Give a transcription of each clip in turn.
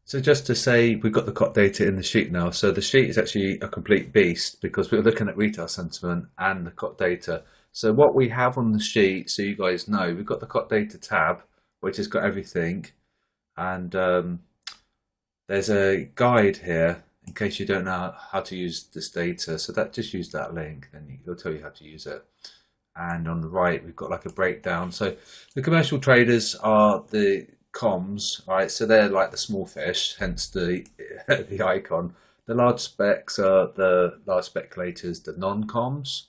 So just to say, we've got the COT data in the sheet now. So the sheet is actually a complete beast because we're looking at retail sentiment and the COT data. So what we have on the sheet, so you guys know, we've got the COT data tab, which has got everything. And there's a guide here in case you don't know how to use this data. So that just use that link, and it'll tell you how to use it. And on the right, we've got like a breakdown. So the commercial traders are the comms, right? So they're like the small fish, hence the the icon. The large specs are the large speculators, the non-comms.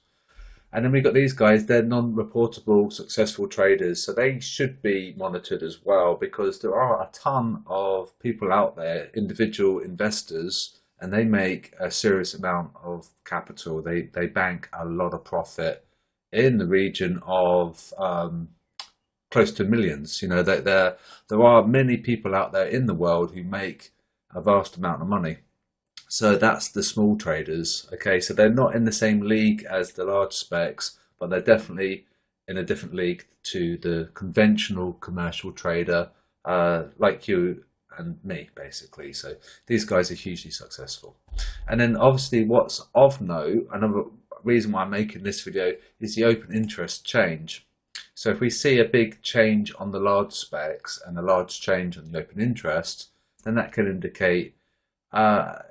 And then we've got these guys, they're non-reportable successful traders. So they should be monitored as well because there are a ton of people out there, individual investors, and they make a serious amount of capital. They bank a lot of profit in the region of close to millions. You know, there are many people out there in the world who make a vast amount of money. So that's the small traders. Okay, so they're not in the same league as the large specs, but they're definitely in a different league to the conventional commercial trader, like you and me, basically. So these guys are hugely successful. And then obviously what's of note, another reason why I'm making this video, is the open interest change. So if we see a big change on the large specs and a large change on the open interest, then that can indicate like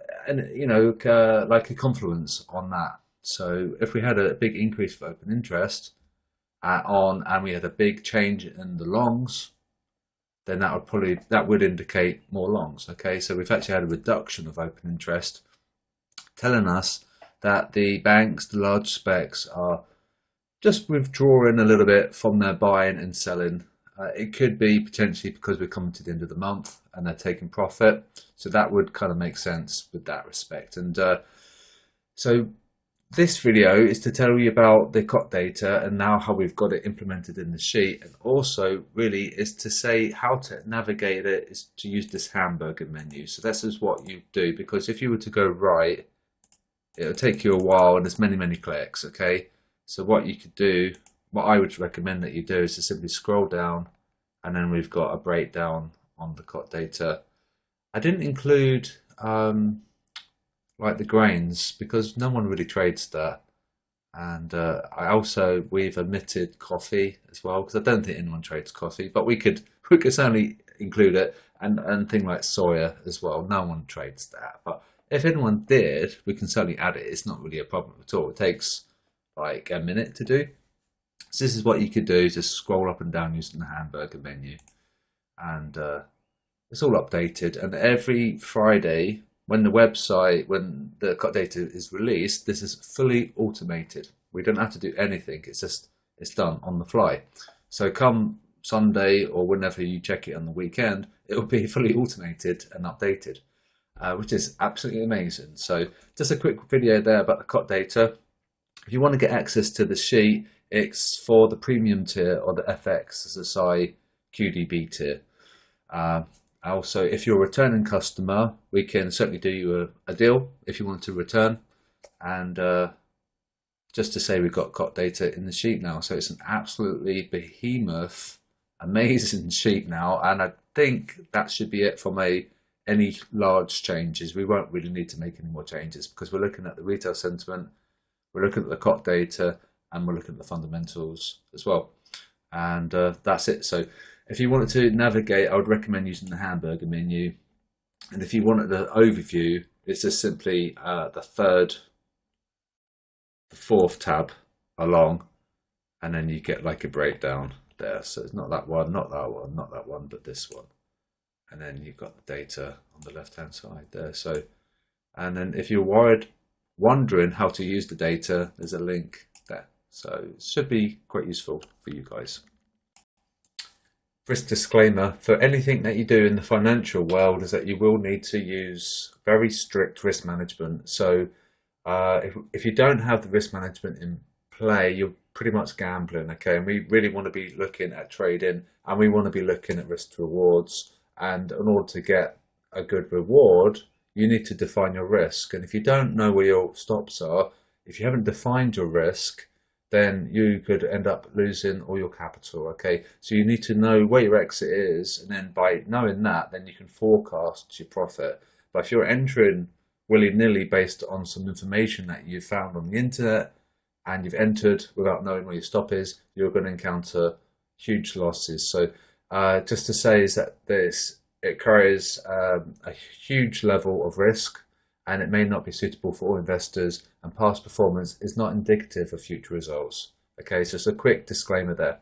a confluence on that. So if we had a big increase for open interest and we had a big change in the longs, then that would indicate more longs. Okay, so we've actually had a reduction of open interest, telling us that the banks, the large specs, are just withdrawing a little bit from their buying and selling. It could be potentially because we're coming to the end of the month and they're taking profit. So that would kind of make sense with that respect. And so this video is to tell you about the COT data and now how we've got it implemented in the sheet. And also really is to say how to navigate it is to use this hamburger menu. So this is what you do, because if you were to go right, it'll take you a while and there's many clicks. Okay, so what you could do, what I would recommend that you do, is to simply scroll down, and then we've got a breakdown on the COT data. I didn't include like the grains because no one really trades that, and we've omitted coffee as well because I don't think anyone trades coffee, but we could certainly include it, and thing like soya as well. No one trades that, but if anyone did, we can certainly add it. It's not really a problem at all. It takes like a minute to do. So this is what you could do: just scroll up and down using the hamburger menu, and it's all updated. And every Friday, when the COT data is released, this is fully automated. We don't have to do anything. It's done on the fly. So come Sunday or whenever you check it on the weekend, it will be fully automated and updated, which is absolutely amazing. So just a quick video there about the COT data. If you want to get access to the sheet, it's for the premium tier or the FXSI QDB tier. Also, if you're a returning customer, we can certainly do you a deal if you want to return. And just to say, we've got COT data in the sheet now. So it's an absolutely behemoth, amazing sheet now. And I think that should be it from any large changes. We won't really need to make any more changes because we're looking at the retail sentiment, we're looking at the COT data, and we're looking at the fundamentals as well. And that's it. So if you wanted to navigate, I would recommend using the hamburger menu. And if you wanted the overview, it's just simply the fourth tab along, and then you get like a breakdown there. So it's not that one, not that one, not that one, but this one. And then you've got the data on the left-hand side there. So, and then if you're wondering how to use the data, there's a link there. So it should be quite useful for you guys. Risk disclaimer: for anything that you do in the financial world is that you will need to use very strict risk management. So if you don't have the risk management in play, you're pretty much gambling. Okay, and we really want to be looking at trading, and we want to be looking at risk to rewards. And in order to get a good reward, you need to define your risk. And if you don't know where your stops are, if you haven't defined your risk, then you could end up losing all your capital. Okay, so you need to know where your exit is, and then by knowing that, then you can forecast your profit. But if you're entering willy-nilly based on some information that you found on the internet and you've entered without knowing where your stop is, you're going to encounter huge losses. So just to say is that it carries a huge level of risk, and it may not be suitable for all investors, and past performance is not indicative of future results. Okay, so it's a quick disclaimer there.